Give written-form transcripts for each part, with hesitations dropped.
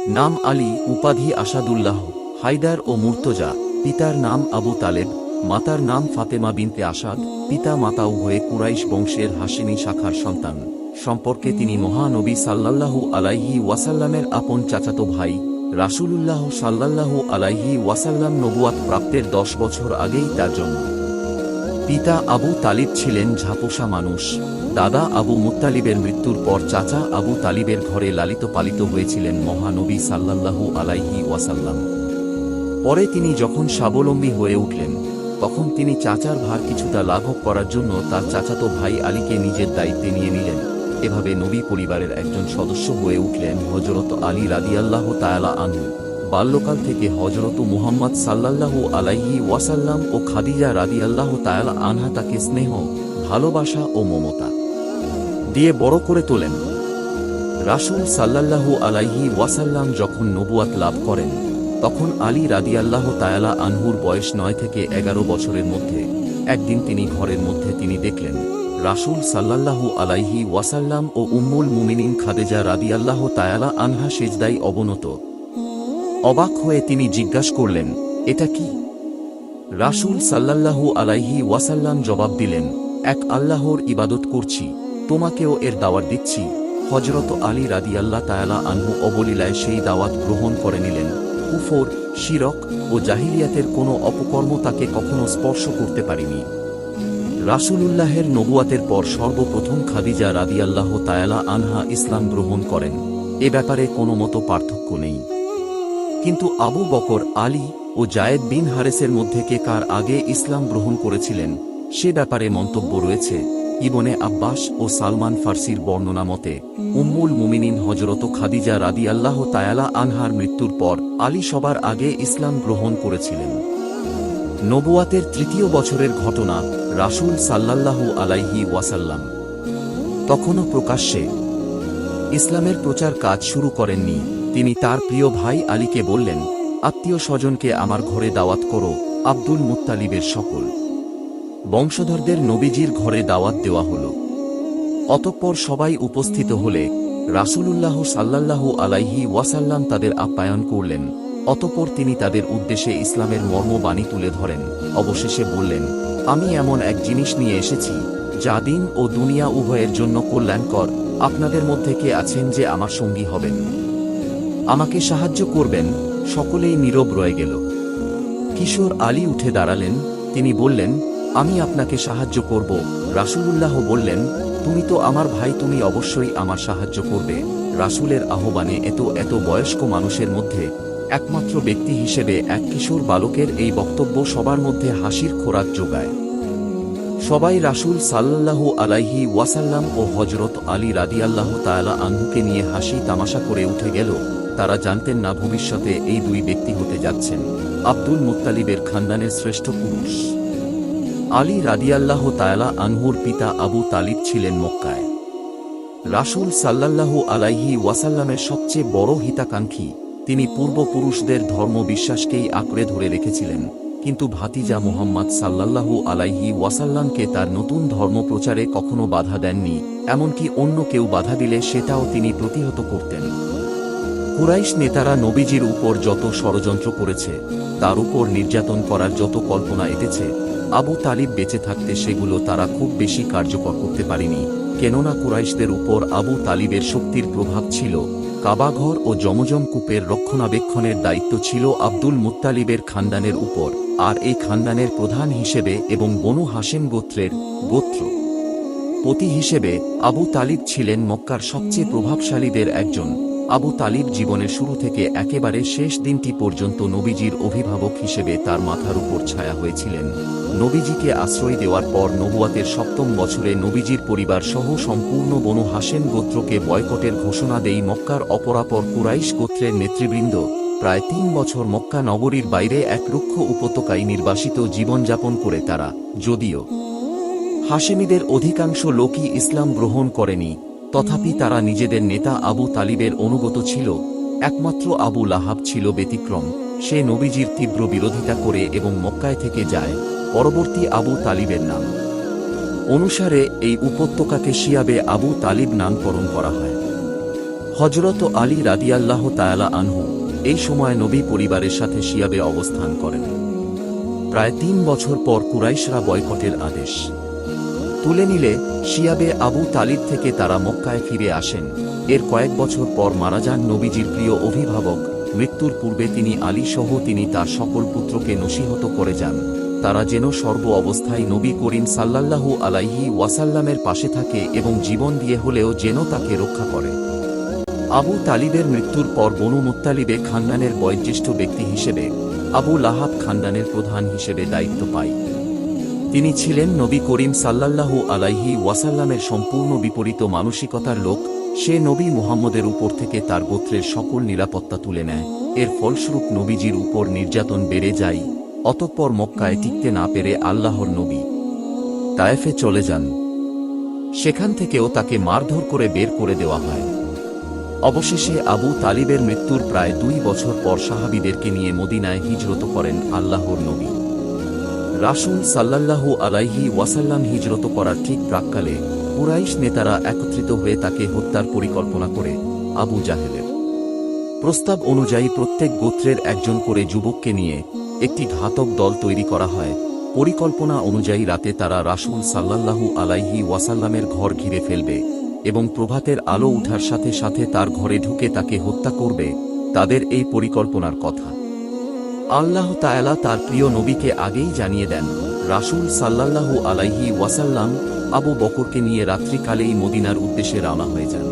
নাম আলী, উপাধি আসাদুল্লাহ, হায়দার ও মুর্তজা। পিতার নাম আবু তালেব, মাতার নাম ফাতেমা বিনতে আসাদ। পিতা মাতা উভয়ে কুরাইশ বংশের হাশিমি শাখার সন্তান। সম্পর্কে তিনি মহানবী সাল্লাল্লাহু আলাইহি ওয়াসাল্লামের আপন চাচাতো ভাই। রাসূলুল্লাহ সাল্লাল্লাহু আলাইহি ওয়াসাল্লাম নবুয়াত প্রাপ্তের 10 বছর আগেই তার জন্ম। পিতা আবু তালিব ছিলেন ঝাপসা মানুষ। দাদা আবু মুত্তালিবের মৃত্যুর পর চাচা আবু তালিবের ঘরে লালিত পালিত হয়েছিলেন মহানবী সাল্লাল্লাহু আলাইহি ওয়াসাল্লাম। পরে তিনি যখন স্বাবলম্বী হয়ে উঠলেন, তখন তিনি চাচার ভার কিছুটা লাঘব করার জন্য তার চাচাতো ভাই আলীকে নিজের দায়িত্বে নিয়ে নিলেন। এভাবে নবী পরিবারের একজন সদস্য হয়ে উঠলেন হযরত আলী রাদিয়াল্লাহু তাআলা আনহু। বাল্যকাল থেকে হযরত মুহাম্মদ সাল্লাল্লাহু আলাইহি ওয়াসাল্লাম ও খাদিজা রাদিয়াল্লাহু তাআলা আনহা তাকে স্নেহ, ভালোবাসা ও মমতা দিয়ে বড় করে তোলেন। রাসূল সাল্লাল্লাহু আলাইহি ওয়াসাল্লাম যখন নবুয়াত লাভ করেন, তখন আলী রাদিয়াল্লাহু তাআলা আনহুর বয়স 9 থেকে 11 বছরের মধ্যে। একদিন তিনি ঘরের মধ্যে দেখলেন রাসূল সাল্লাল্লাহু আলাইহি ওয়াসাল্লাম ও উম্মুল মুমিনিন খাদিজা রাদিয়াল্লাহু তাআলা আনহা সিজদায় অবনত। অবাক হয়ে তিনি জিজ্ঞাসা করলেন, এটা কি? রাসূল সাল্লাল্লাহু আলাইহি ওয়াসাল্লাম জবাব দিলেন, এক আল্লাহর ইবাদত করছি, তোমাকেও এর দাওয়াত দিচ্ছি। হযরত আলী রাদিয়াল্লাহু তাআলা আনহু অবলীলায় সেই দাওয়াত গ্রহণ করে নিলেন। কুফর, শিরক ও জাহিলিয়াতের কোনো অপকর্ম তাকে কখনো স্পর্শ করতে পারেনি। রাসূলুল্লাহের নবুয়াতের পর সর্বপ্রথম খাদিজা রাদিয়াল্লাহু তাআলা আনহা ইসলাম গ্রহণ করেন। এ ব্যাপারে কোনো মতো পার্থক্য নেই। কিন্তু আবু বকর, আলী ও জায়েদ বিন হারেসের মধ্যে কে কার আগে ইসলাম গ্রহণ করেছিলেন, সে ব্যাপারে মন্তব্য রয়েছে। ইবনে আব্বাস ও সালমান ফার্সির বর্ণনা মতে, উম্মুল মুমিনিন হযরত খাদিজা রাদিয়াল্লাহু তাআলা আনহার মৃত্যুর পর আলী সবার আগে ইসলাম গ্রহণ করেছিলেন। নবুয়াতের 3য় বছরের ঘটনা। রাসূল সাল্লাল্লাহু আলাইহি ওয়াসাল্লাম তখনও প্রকাশ্যে ইসলামের প্রচার কাজ শুরু করেননি। তিনি তার প্রিয় ভাই আলীকে বললেন, আত্মীয় স্বজনকে আমার ঘরে দাওয়াত করো। আব্দুল মুত্তালিবের সকল বংশধরদের নবীজির ঘরে দাওয়াত দেওয়া হল। অতঃপর সবাই উপস্থিত হলে রাসূলুল্লাহ সাল্লাল্লাহু আলাইহি ওয়াসাল্লাম তাদের আপ্যায়ন করলেন। অতঃপর তিনি তাদের উদ্দেশ্যে ইসলামের মর্মবাণী তুলে ধরেন। অবশেষে বললেন, আমি এমন এক জিনিস নিয়ে এসেছি যা দিন ও দুনিয়া উভয়ের জন্য কল্যাণকর। আপনাদের মধ্যে কে আছেন যে আমার সঙ্গী হবেন, আমাকে সাহায্য করবেন? সকলেই নীরব রয়ে গেল। কিশোর আলী উঠে দাঁড়ালেন। তিনি বললেন, আমি আপনাকে সাহায্য করব। রাসূলুল্লাহ বললেন, তুমি তো আমার ভাই, তুমি অবশ্যই আমার সাহায্য করবে। রাসূলের আহ্বানে এত বয়স্ক মানুষের মধ্যে একমাত্র ব্যক্তি হিসেবে এক কিশোর বালকের এই বক্তব্য সবার মধ্যে হাসির খোরাক যোগায়। সবাই রাসূল সাল্লাল্লাহু আলাইহি ওয়াসাল্লাম ও হযরত আলী রাদিয়াল্লাহু তাআলা আনহুকে নিয়ে হাসি তামাশা করে উঠে গেল। তারা জানতেন না ভবিষ্যতে এই দুই ব্যক্তি হতে যাচ্ছেন আব্দুল মুত্তালিবের খানদানের শ্রেষ্ঠ পুরুষ। আলী রাদিয়াল্লাহু তাআলা আনহুর পিতা আবু তালিব ছিলেন মক্কায় রাসূল সাল্লাল্লাহু আলাইহি ওয়াসাল্লামের সবচেয়ে বড় হিতাকাঙ্ক্ষী। তিনি পূর্বপুরুষদের ধর্ম বিশ্বাসকেই আঁকড়ে ধরে রেখেছিলেন, কিন্তু ভাতিজা মুহাম্মদ সাল্লাল্লাহু আলাইহি ওয়াসাল্লামকে তার নতুন ধর্ম প্রচারে কখনো বাধা দেননি। এমনকি অন্য কেউ বাধা দিলে সেটাও তিনি প্রতিহত করতেন। কুরাইশ নেতারা নবীজির উপর যত ষড়যন্ত্র করেছে, তার উপর নির্যাতন করার যত কল্পনা এঁটেছে, আবু তালিব বেঁচে থাকতে সেগুলো তারা খুব বেশি কার্যকর করতে পারেনি। কেননা কুরাইশদের উপর আবু তালিবের শক্তির প্রভাব ছিল। কাবাঘর ও জমজম কূপের রক্ষণাবেক্ষণের দায়িত্ব ছিল আব্দুল মুত্তালিবের খানদানের উপর, আর এই খানদানের প্রধান হিসেবে এবং বনু হাশেম গোত্রের গোত্রপতি হিসেবে আবু তালিব ছিলেন মক্কার সবচেয়ে প্রভাবশালীদের একজন। আবু তালিব জীবনের শুরু থেকে একেবারে শেষ দিনটি পর্যন্ত নবীজির অভিভাবক হিসেবে তার মাথার উপর ছায়া হয়েছিলেন। নবীজিকে আশ্রয় দেওয়ার পর নবুয়াতের 7ম বছরে নবীজির পরিবার সহ সম্পূর্ণ বনু হাশেম গোত্রকে বয়কটের ঘোষণা দেয় মক্কার অপরাপর কুরাইশ গোত্রের নেতৃবৃন্দ। প্রায় 3 বছর মক্কা নগরীর বাইরে এক রুক্ষ উপত্যকায় নির্বাসিত জীবনযাপন করে তারা, যদিও হাশেমিদের অধিকাংশ লোকই ইসলাম গ্রহণ করেনি, তথাপি তারা নিজেদের নেতা আবু তালিবের অনুগত ছিল। একমাত্র আবু লাহাব ছিল ব্যতিক্রম। সে নবীজির তীব্র বিরোধিতা করে এবং মক্কায় থেকে যায়। পরবর্তী আবু তালিবের নাম অনুসারে এই উপত্যকাকে শিয়াবে আবু তালিব নামকরণ করা হয়। হযরত আলী রাদিয়াল্লাহু তাআলা আনহু এই সময় নবী পরিবারের সাথে শিয়াবে অবস্থান করেন। প্রায় ৩ বছর পর কুরাইশরা বয়কটের আদেশ তুলে নিলে শিয়াবে আবু তালিব থেকে তারা মক্কায় ফিরে আসেন। এর কয়েক বছর পর মারা যান নবীজির প্রিয় অভিভাবক। মৃত্যুর পূর্বে তিনি আলী সহ তিনি তার সকল পুত্রকে নসিহত করে যান তারা যেন সর্ব অবস্থায় নবী করিম সাল্লাল্লাহু আলাইহি ওয়াসাল্লামের পাশে থাকে এবং জীবন দিয়ে হলেও যেন তাকে রক্ষা করে। আবু তালিবের মৃত্যুর পর বনু মুত্তালিবে খানদানের বয়োজ্যেষ্ঠ ব্যক্তি হিসেবে আবু লাহাব খানদানের প্রধান হিসেবে দায়িত্ব পায়। তিনি ছিলেন নবী করিম সাল্লাল্লাহু আলাইহি ওয়াসাল্লামের সম্পূর্ণ বিপরীত মানসিকতার লোক। সে নবী মুহাম্মদের উপর থেকে তার গোত্রের সকল নিরাপত্তা তুলে নেয়। এর ফলস্বরূপ নবীজির উপর নির্যাতন বেড়ে যায়। অতঃপর মক্কায় টিকতে না পেরে আল্লাহর নবী তায়েফে চলে যান। সেখান থেকেও তাকে মারধর করে বের করে দেওয়া হয়। অবশেষে আবু তালিবের মৃত্যুর প্রায় ২ বছর পর সাহাবীদেরকে নিয়ে মদিনায় হিজরত করেন আল্লাহর নবী। রাসূল সাল্লাল্লাহু আলাইহি ওয়াসাল্লাম হিজরত করার ঠিক প্রাক্কালে কুরাইশ নেতারা একত্রিত হয়ে তাকে হত্যার পরিকল্পনা করে। আবু জাহেলের প্রস্তাব অনুযায়ী প্রত্যেক গোত্রের একজন করে যুবককে নিয়ে একটি ঘাতক দল তৈরি করা হয়। পরিকল্পনা অনুযায়ী রাতে তারা রাসূল সাল্লাল্লাহু আলাইহি ওয়াসাল্লামের ঘর ঘিরে ফেলবে এবং প্রভাতের আলো উঠার সাথে সাথে তার ঘরে ঢুকে তাকে হত্যা করবে। তাদের এই পরিকল্পনার কথা আল্লাহ তাআলা তার প্রিয় নবীকে আগেই জানিয়ে দেন। রাসূল সাল্লাল্লাহু আলাইহি ওয়াসাল্লাম আবু বকরকে নিয়ে রাত্রিকালেই মদিনার উদ্দেশ্যে রওনা হয়ে যান।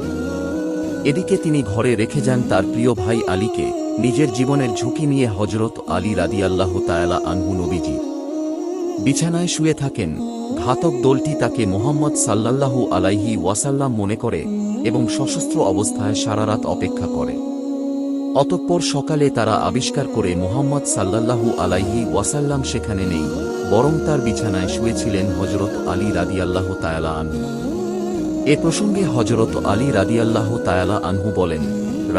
এদিকে তিনি ঘরে রেখে যান তার প্রিয় ভাই আলীকে। নিজের জীবনের ঝুঁকি নিয়ে হযরত আলী রাদিয়াল্লাহু তাআলা আনহু নবীজির বিছানায় শুয়ে থাকেন। ঘাতক দলটি তাকে মুহাম্মদ সাল্লাল্লাহু আলাইহি ওয়াসাল্লাম মনে করে এবং সশস্ত্র অবস্থায় সারারাত অপেক্ষা করে। অতঃপর সকালে তারা আবিষ্কার করে মুহাম্মদ সাল্লাল্লাহু আলাইহি ওয়াসাল্লাম সেখানে নেই, বরং তার বিছানায় শুয়েছিলেন হযরত আলী রাদিয়াল্লাহু তাআলা আনহু। এ প্রসঙ্গে হযরত আলী রাদিয়াল্লাহু তাআলা আনহু বলেন,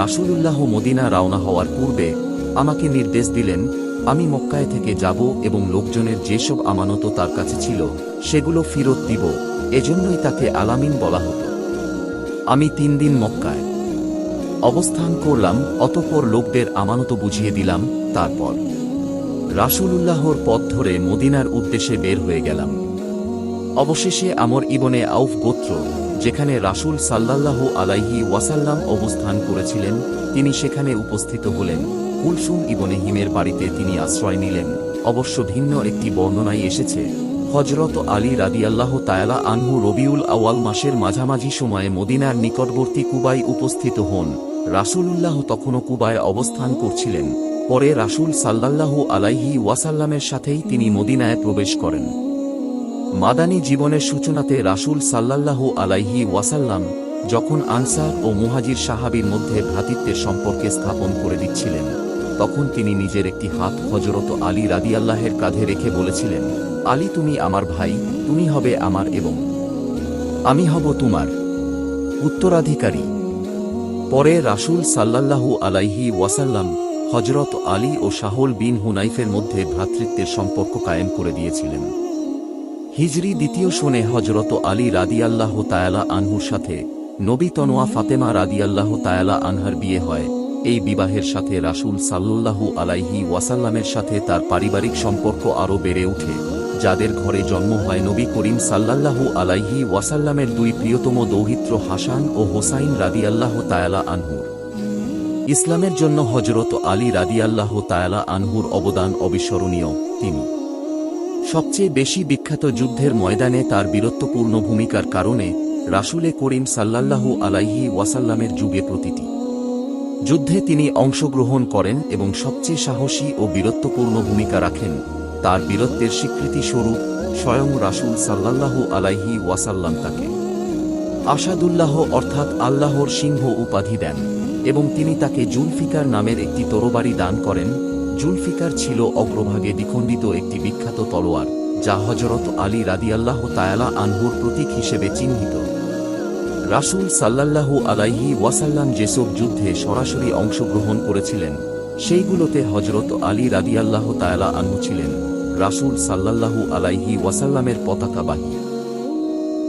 রাসূলুল্লাহ মদিনা রওনা হওয়ার পূর্বে আমাকে নির্দেশ দিলেন আমি মক্কায় থেকে যাব এবং লোকজনের যেসব আমানত তার কাছে ছিল সেগুলো ফেরত দিব। এজন্যই তাকে আলামিন বলা হতো। আমি ৩ দিন মক্কায় অবস্থান করলাম, অতঃপর লোকদের আমানত বুঝিয়ে দিলাম। তারপর রাসূলুল্লাহর পথ ধরে মদিনার উদ্দেশ্যে বের হয়ে গেলাম। অবশেষে আমর ইবনে আউফ গোত্র, যেখানে রাসূল সাল্লাল্লাহু আলাইহি ওয়াসাল্লাম অবস্থান করেছিলেন, তিনি সেখানে উপস্থিত হলেন। কুলসুম ইবনে হিমের বাড়িতে তিনি আশ্রয় নিলেন। অবশ্য ভিন্ন একটি বর্ণনায় এসেছে হযরত আলী রাদিয়াল্লাহু তাআলা আনহু রবিউল আউয়াল মাসের মাঝামাঝি সময়ে মদিনার নিকটবর্তী কুবায় উপস্থিত হন। রাসূলুল্লাহ তখনও কুবায় অবস্থান করছিলেন। পরে রাসূল সাল্লাল্লাহু আলাইহি ওয়াসাল্লামের সাথেই তিনি মদিনায় প্রবেশ করেন। মাদানী জীবনের সূচনাতে রাসূল সাল্লাল্লাহু আলাইহি ওয়াসাল্লাম যখন আনসার ও মুহাজির সাহাবীর মধ্যে ভ্রাতৃত্বের সম্পর্কে স্থাপন করে দিচ্ছিলেন, তখন তিনি নিজের একটি হাত হযরত আলী রাদিয়াল্লাহের কাঁধে রেখে বলেছিলেন, আলী তুমি আমার ভাই, তুমি হবে আমার এবং আমি হব তোমার উত্তরাধিকারী। পরে রাসূল সাল্লাল্লাহু আলাইহি ওয়াসাল্লাম হযরত আলী ও সাহল বিন হুনাইফের মধ্যে ভ্রাতৃত্বের সম্পর্ক কায়েম করে দিয়েছিলেন। হিজরি ২য় সনে হযরত আলী রাদিয়াল্লাহু তাআলা আনহুর সাথে নবী তনোয়া ফাতেমা রাদিয়াল্লাহু তাআলা আনহার বিয়ে হয়। এই বিবাহের সাথে রাসূল সাল্লাল্লাহু আলাইহি ওয়াসাল্লামের সাথে তার পারিবারিক সম্পর্ক আরও বেড়ে ওঠে। যাদের ঘরে জন্ম হয় নবী করিম সাল্লাল্লাহু আলাইহি ওয়াসাল্লামের ২ প্রিয়তম দৌহিত্র হাসান ও হোসাইন রাদিয়াল্লাহু তাআলা আনহুর। ইসলামের জন্য হযরত আলী রাদিয়াল্লাহু তাআলা আনহুর অবদান অবিস্মরণীয়। তিনি সবচেয়ে বেশি বিখ্যাত যুদ্ধের ময়দানে তার বীরত্বপূর্ণ ভূমিকার কারণে রাসূলে করিম সাল্লাল্লাহু আলাইহি ওয়াসাল্লামের যুগে প্রতিটি যুদ্ধে তিনি অংশগ্রহণ করেন এবং সবচেয়ে সাহসী ও বীরত্বপূর্ণ ভূমিকা রাখেন। তার বীরত্বের স্বীকৃতি স্বরূপ স্বয়ং রাসূল সাল্লাল্লাহু আলাইহি ওয়াসাল্লাম তাকে আসাদুল্লাহ অর্থাৎ আল্লাহর সিংহ উপাধি দেন এবং তিনি তাকে জুলফিকার নামের একটি তরবারি দান করেন। জুলফিকার ছিল অগ্রভাগে দ্বিখণ্ডিত একটি বিখ্যাত তলোয়ার, যা হযরত আলী রাদিয়াল্লাহু তাআলা আনহুর প্রতীক হিসেবে চিহ্নিত। রাসূল সাল্লাল্লাহু আলাইহি ওয়াসাল্লাম যেসব যুদ্ধে সরাসরি অংশগ্রহণ করেছিলেন, সেইগুলোতে হযরত আলী রাদিয়াল্লাহু তাআলা আনহু ছিলেন রাসূল সাল্লাল্লাহু আলাইহি ওয়াসাল্লামের পতাকাবাহী।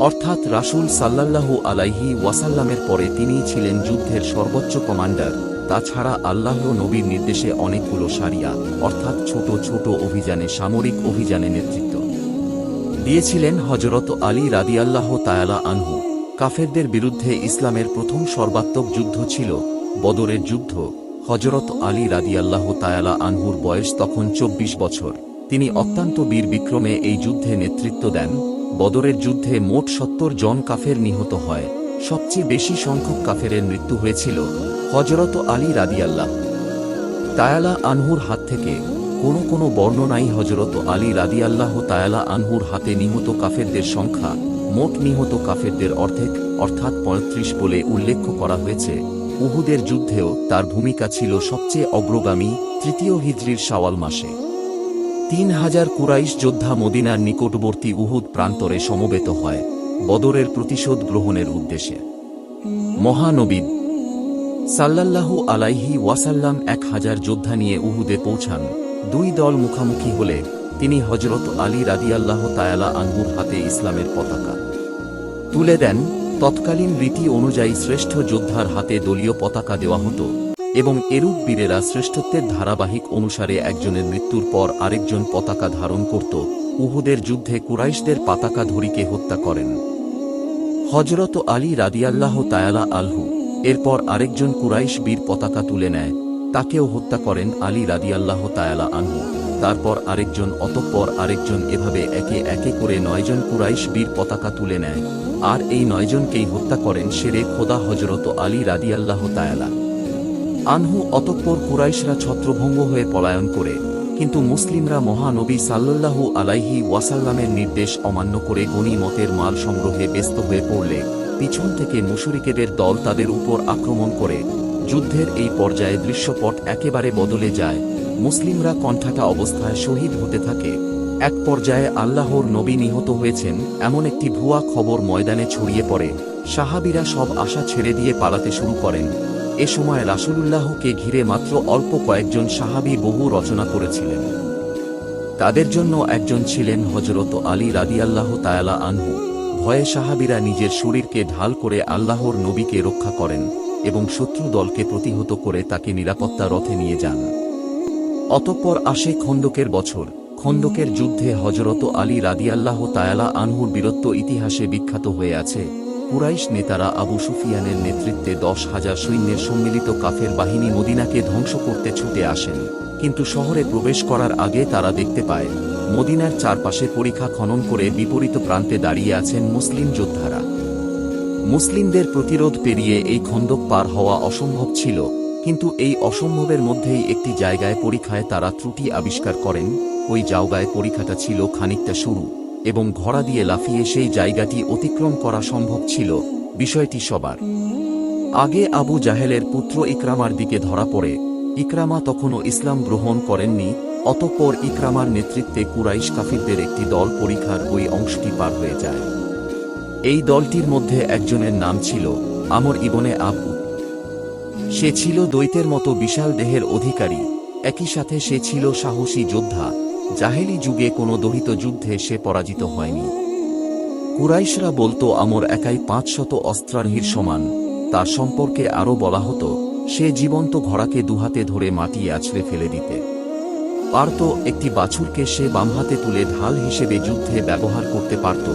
অর্থাৎ রাসূল সাল্লাল্লাহু আলাইহি ওয়াসাল্লামের পরে তিনিই ছিলেন যুদ্ধের সর্বোচ্চ কমান্ডার। তাছাড়া আল্লাহর নবীর নির্দেশে অনেকগুলো সারিয়া অর্থাৎ ছোট ছোট অভিযানে সামরিক অভিযানে নেতৃত্ব দিয়েছিলেন হযরত আলী রাদিয়াল্লাহু তাআলা আনহু। কাফেরদের বিরুদ্ধে ইসলামের প্রথম সর্বাত্মক যুদ্ধ ছিল বদরের যুদ্ধ। হযরত আলী রাদিয়াল্লাহু তাআলা আনহুর বয়স তখন 24 বছর। তিনি অত্যন্ত বীর বিক্রমে এই যুদ্ধে নেতৃত্ব দেন। বদরের যুদ্ধে মোট 70 জন কাফের নিহত হয়। সবচেয়ে বেশি সংখ্যক কাফেরের মৃত্যু হয়েছিল হযরত আলী রাদিয়াল্লাহু তাআলা আনহুর হাত থেকে। কোনো বর্ণনায় হযরত আলী রাদিয়াল্লাহু তাআলা আনহুর হাতে নিহত কাফেরদের সংখ্যা মোট নিহত কাফেরদের অর্ধেক অর্থাৎ 35 বলে উল্লেখ করা হয়েছে। উহুদের যুদ্ধেও তার ভূমিকা ছিল সবচেয়ে অগ্রগামী। 3 হিজরির শাওয়াল মাসে 3000 কুরাইশ যোদ্ধা মদিনার নিকটবর্তী উহুদ প্রান্তরে সমবেত হয় বদরের প্রতিশোধ গ্রহণের উদ্দেশ্যে। মহানবী সাল্লাল্লাহু আলাইহি ওয়াসাল্লাম 1000 যোদ্ধা নিয়ে উহুদে পৌঁছান। দুই দল মুখামুখি হলে তিনি হযরত আলী রাদিয়াল্লাহু তাআলা আনহুর হাতে ইসলামের পতাকা তুলে দেন। তৎকালীন রীতি অনুযায়ী শ্রেষ্ঠ যোদ্ধার হাতে দলীয় পতাকা দেওয়া হতো এবং এরূপ বীরেরা শ্রেষ্ঠত্বের ধারাবাহিক অনুসারে একজনের মৃত্যুর পর আরেকজন পতাকা ধারণ করত। উহুদের যুদ্ধে কুরাইশদের পতাকা ধরীকে হত্যা করেন হযরত আলী রাদিয়াল্লাহু তাআলা আনহু। এরপর আরেকজন কুরাইশ বীর পতাকা তুলে নেয়, তাকেও হত্যা করেন আলী রাদিয়াল্লাহু তাআলা আনহু। তারপর আরেকজন, অতঃপর আরেকজন, এভাবে একে একে করে 9 জন কুরাইশ বীর পতাকা তুলে নেয় আর এই 9 জনকেই হত্যা করেন শেরে খোদা হযরত আলী রাদিয়াল্লাহু তাআলা আনহু। অতঃপর কুরাইশরা ছত্রভঙ্গ হয়ে পলায়ন করে, কিন্তু মুসলিমরা মহানবী সাল্লাল্লাহু আলাইহি ওয়াসাল্লামের নির্দেশ অমান্য করে গনিমতের মাল সংগ্রহে ব্যস্ত হয়ে পড়লে পিছন থেকে মুশরিকদের দল তাদের উপর আক্রমণ করে। যুদ্ধের এই পর্যায়ে দৃশ্যপট একেবারে বদলে যায়। মুসলিমরা কণ্ঠাটা অবস্থায় শহীদ হতে থাকে। এক পর্যায়ে আল্লাহর নবী নিহত হয়েছেন এমন একটি ভুয়া খবর ময়দানে ছড়িয়ে পড়ে। সাহাবীরা সব আশা ছেড়ে দিয়ে পালাতে শুরু করেন। এ সময় রাসূলুল্লাহকে ঘিরে মাত্র অল্প কয়েকজন সাহাবী বহু রচনা করেছিলেন। তাদের জন্য একজন ছিলেন হযরত আলী রাদিয়াল্লাহু তাআলা আনহু। ভয়ে সাহাবীরা নিজের শরীরকে ঢাল করে আল্লাহর নবীকে রক্ষা করেন এবং শত্রু দলকে প্রতিহত করে তাকে নিরাপত্তা রথে নিয়ে যান। অতঃপর আসে খন্দকের বছর। খন্দকের যুদ্ধে হযরত আলী রাদিয়াল্লাহু তাআলা আনহুর বীরত্ব ইতিহাসে বিখ্যাত হয়ে আছে। কুরাইশ নেতারা আবু সুফিয়ানের নেতৃত্বে 10,000 সৈন্যের সম্মিলিত কাফের বাহিনী মদিনাকে ধ্বংস করতে ছুটে আসেন, কিন্তু শহরে প্রবেশ করার আগে তারা দেখতে পায় মদিনার চারপাশে পরিখা খনন করে বিপরীত প্রান্তে দাঁড়িয়ে আছেন মুসলিম যোদ্ধারা। মুসলিমদের প্রতিরোধ পেরিয়ে এই খন্দক পার হওয়া অসম্ভব ছিল, কিন্তু এই অসম্ভবের মধ্যেই একটি জায়গায় পরিখায় তারা ত্রুটি আবিষ্কার করেন। ওই জায়গায় পরিখাটা ছিল খানিকটা সরু এবং ঘোড়া দিয়ে লাফিয়ে সেই জায়গাটি অতিক্রম করা সম্ভব ছিল। বিষয়টি সবার আগে আবু জাহেলের পুত্র ইকরামার দিকে ধরা পড়ে। ইকরামা তখনও ইসলাম গ্রহণ করেননি। অতঃপর ইকরামার নেতৃত্বে কুরাইশ কাফিরদের একটি দল পরিখার ওই অংশটি পার হয়ে যায়। এই দলটির মধ্যে একজনের নাম ছিল আমর ইবনে আবু। সে ছিল দৈত্যের মতো বিশাল দেহের অধিকারী, একই সাথে সে ছিল সাহসী যোদ্ধা। জাহেলি যুগে কোনো দহিত যুদ্ধে সে পরাজিত হয়নি। কুরাইশরা বলতো আমর একাই 500 অস্ত্রারোহীর সমান। তার সম্পর্কে আরও বলা হতো সে জীবন্ত ঘোড়াকে দুহাতে ধরে মাটি আছড়ে ফেলে দিতে পারত। একটি বাছুরকে সে বামহাতে তুলে ঢাল হিসেবে যুদ্ধে ব্যবহার করতে পারত।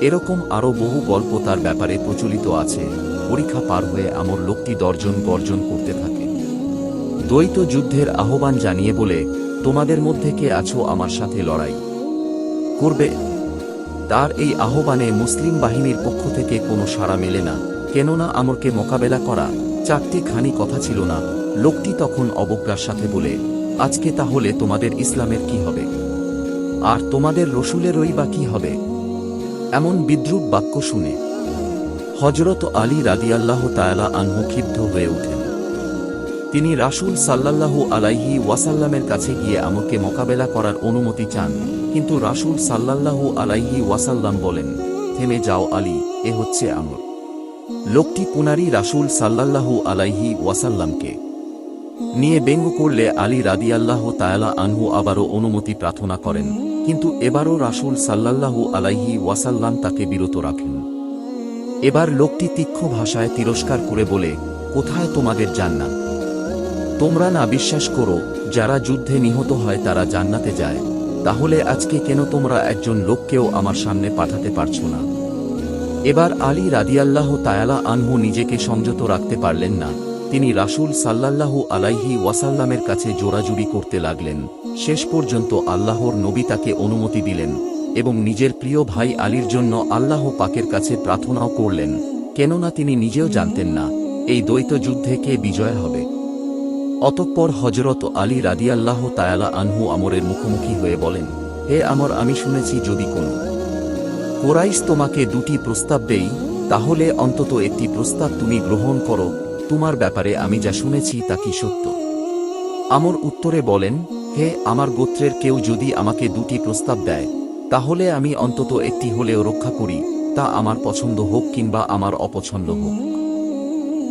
এরকম আরও বহু গল্প তার ব্যাপারে প্রচলিত আছে। পরীক্ষা পার হয়ে আমর লোকটি গর্জন করতে থাকে, দ্বৈত যুদ্ধের আহ্বান জানিয়ে বলে, তোমাদের মধ্যে কে আছো আমার সাথে লড়াই করবে? তার এই আহ্বানে মুসলিম বাহিনীর পক্ষ থেকে কোনো সাড়া মেলে না, কেননা আমরকে মোকাবেলা করা 4টি খানি কথা ছিল না। লোকটি তখন অবজ্ঞার সাথে বলে, আজকে তাহলে তোমাদের ইসলামের কি হবে, আর তোমাদের রসুলেরই বা কি হবে? এমন বিদ্রূপ বাক্য শুনে হযরত আলী রাদিয়াল্লাহু তাআলা আনহু ক্ষিপ্ত হয়ে ওঠেন। তিনি রাসূল সাল্লাল্লাহু আলাইহি ওয়াসাল্লামের কাছে গিয়ে আমরকে মোকাবেলা করার অনুমতি চান, কিন্তু রাসূল সাল্লাল্লাহু আলাইহি ওয়াসাল্লাম বলেন, থেমে যাও আলী, এ হচ্ছে আমর। লোকটি পুনারি রাসূল সাল্লাল্লাহু আলাইহি ওয়াসাল্লামকে নিয়ে ব্যঙ্গ করলে আলী রাদিয়াল্লাহু তাআলা আনহু আবারও অনুমতি প্রার্থনা করেন, কিন্তু এবারও রাসূল সাল্লাল্লাহু আলাইহি ওয়াসাল্লাম তাকে বিরত রাখেন। এবার লোকটি তীক্ষ্ণ ভাষায় তিরস্কার করে বলে, কোথায় তোমাদের জান্নাত? তোমরা না বিশ্বাস করো যারা যুদ্ধে নিহত হয় তারা জান্নাতে যায়, তাহলে আজকে কেন তোমরা একজন লোককেও আমার সামনে পাঠাতে পারছো না? এবার আলী রাদিয়াল্লাহু তাআলা আনহু নিজেকে সংযত রাখতে পারলেন না, তিনি রাসূল সাল্লাল্লাহু আলাইহি ওয়াসাল্লামের কাছে জোরাজুরি করতে লাগলেন। শেষ পর্যন্ত আল্লাহর নবী তাকে অনুমতি দিলেন এবং নিজের প্রিয় ভাই আলীর জন্য আল্লাহ পাকের কাছে প্রার্থনাও করলেন, কেননা তিনি নিজেও জানতেন না এই দ্বৈত যুদ্ধে কে বিজয় হবে। অতঃপর হযরত আলী রাদিয়াল্লাহু তাআলা আনহু আমরের মুখোমুখি হয়ে বলেন, হে আমর, আমি শুনেছি যদি কোনো কুরাইশ তোমাকে দুটি প্রস্তাব দেই, তাহলে অন্তত একটি প্রস্তাব তুমি গ্রহণ করো। তোমার ব্যাপারে আমি যা শুনেছি তা কি সত্য? আমর উত্তরে বলেন, হে আমার গোত্রের কেউ যদি আমাকে দুটি প্রস্তাব দেয়, তাহলে আমি অন্তত একটি হলেও রক্ষা করি, তা আমার পছন্দ হোক কিংবা আমার অপছন্দ হোক।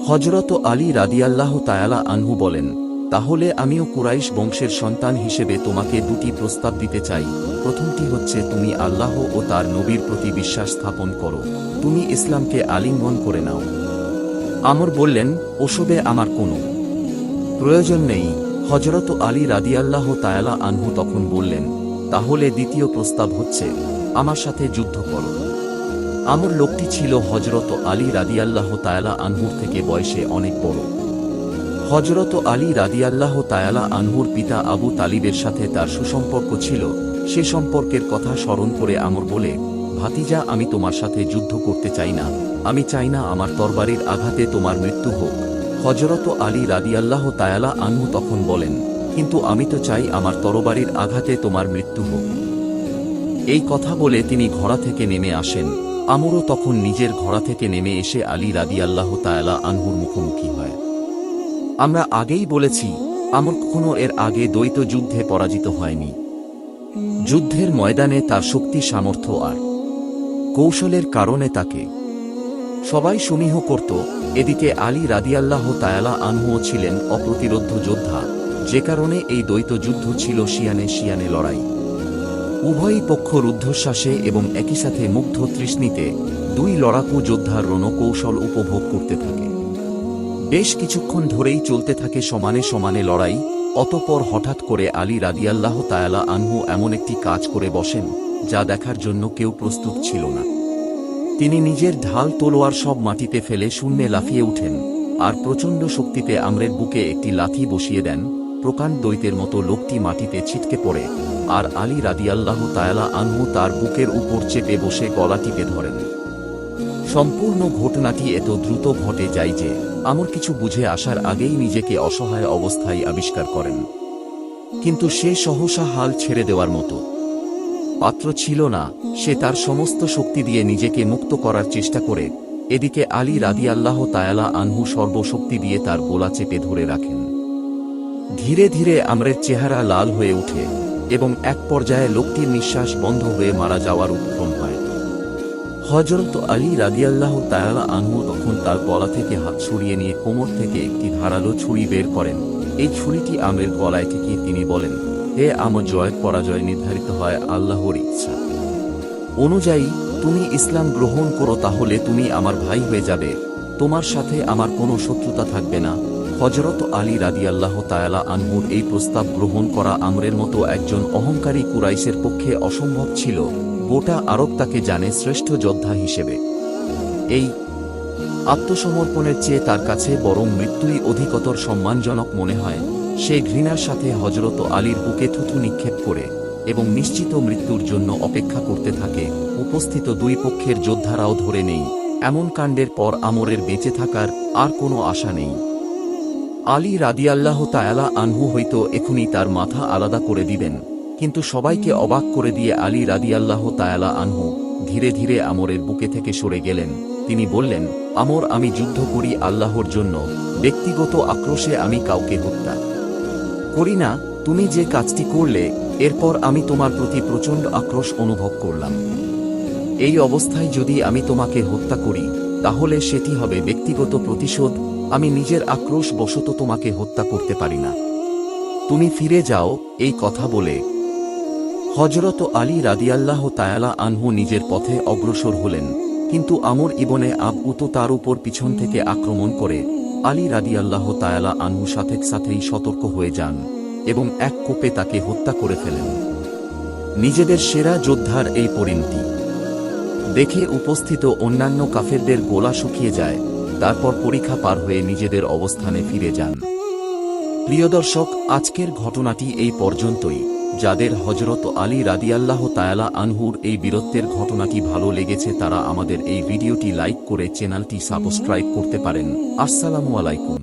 হযরত আলী রাদিয়াল্লাহু তাআলা আনহু বলেন, তাহলে আমিও কুরাইশ বংশের সন্তান হিসেবে তোমাকে দুটি প্রস্তাব দিতে চাই। প্রথমটি হচ্ছে তুমি আল্লাহ ও তার নবীর প্রতি বিশ্বাস স্থাপন করো, তুমি ইসলামকে আলিঙ্গন করে নাও। আমর বললেন, ওসবে আমার কোনো প্রয়োজন নেই। হযরত আলী রাদিয়াল্লাহু তাআলা আনহু তখন বললেন, তাহলে দ্বিতীয় প্রস্তাব হচ্ছে আমার সাথে যুদ্ধ করো। আমর লোকটি ছিল হযরত আলী রাদিয়াল্লাহু তাআলা আনহুর থেকে বয়সে অনেক বড়। হযরত আলী রাদিয়াল্লাহু তাআলা আনহুর পিতা আবু তালিবের সাথে তার সুসম্পর্ক ছিল। সে সম্পর্কের কথা স্মরণ করে আমর বলে, ভাতিজা, আমি তোমার সাথে যুদ্ধ করতে চাই না, আমি চাই না আমার তরবারির আঘাতে তোমার মৃত্যু হোক। হযরত আলী রাদিয়াল্লাহু তাআলা আনহু তখন বলেন, কিন্তু আমি তো চাই আমার তরবারির আঘাতে তোমার মৃত্যু হোক। এই কথা বলে তিনি ঘোড়া থেকে নেমে আসেন। আমরও তখন নিজের ঘোড়া থেকে নেমে এসে আলী রাদিয়াল্লাহু তাআলা আনহুর মুখোমুখি হয়। আমরা আগেই বলেছি, আমর কখনো এর আগে দ্বৈত যুদ্ধে পরাজিত হয়নি। যুদ্ধের ময়দানে তার শক্তি, সামর্থ্য আর কৌশলের কারণে তাকে সবাই সমীহ করত। এদিকে আলী রাদিয়াল্লাহু তাআলা আনহুও ছিলেন অপ্রতিরোধ্য যোদ্ধা, যে কারণে এই দ্বৈত যুদ্ধ ছিল শিয়ানে শিয়ানে লড়াই। উভয়ই পক্ষ রুদ্ধশ্বাসে এবং একই সাথে মুগ্ধ তৃষ্ণিতে দুই লড়াকু যোদ্ধার রণকৌশল উপভোগ করতে থাকে। বেশ কিছুক্ষণ ধরেই চলতে থাকে সমানে সমানে লড়াই। অতঃপর হঠাৎ করে আলী রাদিয়াল্লাহু তাআলা আনহু এমন একটি কাজ করে বসেন যা দেখার জন্য কেউ প্রস্তুত ছিল না। তিনি নিজের ঢাল তলোয়ার সব মাটিতে ফেলে শূন্যে লাফিয়ে উঠেন আর প্রচণ্ড শক্তিতে আমরের বুকে একটি লাথি বসিয়ে দেন। প্রকাণ্ড দৈত্যের মতো লোকটি মাটিতে ছিটকে পড়ে আর আলী রাদিয়াল্লাহু তাআলা আনহু তার বুকের উপর চেপে বসে গলা টিপে ধরেন। সম্পূর্ণ ঘটনাটি এত দ্রুত ঘটে যায় যে আমর কিছু বুঝে আসার আগেই নিজেকে অসহায় অবস্থায় আবিষ্কার করেন। কিন্তু সে সহসা হাল ছেড়ে দেওয়ার মতো পাত্র ছিল না। সে তার সমস্ত শক্তি দিয়ে নিজেকে মুক্ত করার চেষ্টা করে। এদিকে আলী রাদিয়াল্লাহু তাআলা আনহু সর্বশক্তি দিয়ে তার গলা চেপে ধরে রাখেন। ধীরে ধীরে আমরের চেহারা লাল হয়ে ওঠে এবং এক পর্যায়ে লোকটির নিঃশ্বাস বন্ধ হয়ে মারা যাওয়ার উপক্রম হয়। হযরত আলী রাদিয়াল্লাহু তাআলা আনহু তখন তার গলা থেকে হাত সরিয়ে নিয়ে কোমর থেকে একটি ধারালো ছুরি বের করেন। এই ছুরিটি আমরের গলায় ঠেকিয়ে তিনি বলেন, হে আমর, জয় পরাজয় নির্ধারিত হয় আল্লাহর ইচ্ছা অনুযায়ী। তুমি ইসলাম গ্রহণ করো, তাহলে তুমি আমার ভাই হয়ে যাবে, তোমার সাথে আমার কোনো শত্রুতা থাকবে না। হযরত আলী রাদিয়াল্লাহু তাআলা আনহুর এই প্রস্তাব গ্রহণ করা আমরের মতো একজন অহংকারী কুরাইশের পক্ষে অসম্ভব ছিল। গোটা আরব তাকে জানে শ্রেষ্ঠ যোদ্ধা হিসেবে। এই আত্মসমর্পণের চেয়ে তার কাছে বরং মৃত্যুই অধিকতর সম্মানজনক মনে হয়। সে ঘৃণার সাথে হযরত আলীর বুকে থুথু নিক্ষেপ করে এবং নিশ্চিত মৃত্যুর জন্য অপেক্ষা করতে থাকে। উপস্থিত দুই পক্ষের যোদ্ধারাও ধরে নেই। এমন কাণ্ডের পর আমরের বেঁচে থাকার আর কোনো আশা নেই। আলী রাদিয়াল্লাহু তাআলা আনহু হয়তো এখনই তার মাথা আলাদা করে দিবেন, কিন্তু সবাইকে অবাক করে দিয়ে আলী রাদিয়াল্লাহু তাআলা আনহু ধীরে ধীরে আমরের বুকে থেকে সরে গেলেন। তিনি বললেন, আমর, আমি যুদ্ধ করি আল্লাহর জন্য, ব্যক্তিগত আক্রোশে আমি কাউকে হত্যা করি না। তুমি যে কাজটি করলে, এরপর আমি তোমার প্রতি প্রচণ্ড আক্রোশ অনুভব করলাম। এই অবস্থায় যদি আমি তোমাকে হত্যা করি, তাহলে সেটি হবে ব্যক্তিগত প্রতিশোধ। আমি নিজের আক্রোশ বশত তোমাকে হত্যা করতে পারি না। তুমি ফিরে যাও। এই কথা বলে হযরত আলী রাদিয়াল্লাহু তাআলা আনহু নিজের পথে অগ্রসর হলেন, কিন্তু আমর ইবনে আবু তো তার উপর পিছন থেকে আক্রমণ করে আলী রাদিয়াল্লাহু তাআলা আনহু সাথেই সতর্ক হয়ে যান এবং এক কোপে তাকে হত্যা করে ফেলেন। নিজেদের সেরা যোদ্ধার এই পরিণতি দেখে উপস্থিত অন্যান্য কাফেরদের গলা শুকিয়ে যায়, তারপর পরীক্ষা পার হয়ে নিজেদের অবস্থানে ফিরে যান। প্রিয় দর্শক, আজকের ঘটনাটি এই পর্যন্তই। যাদের হযরত আলী রাদিয়াল্লাহু তাআলা আনহুর এই বীরত্বের ঘটনাটি ভালো লেগেছে তারা আমাদের এই ভিডিওটি লাইক করে চ্যানেলটি সাবস্ক্রাইব করতে পারেন। আসসালামু আলাইকুম।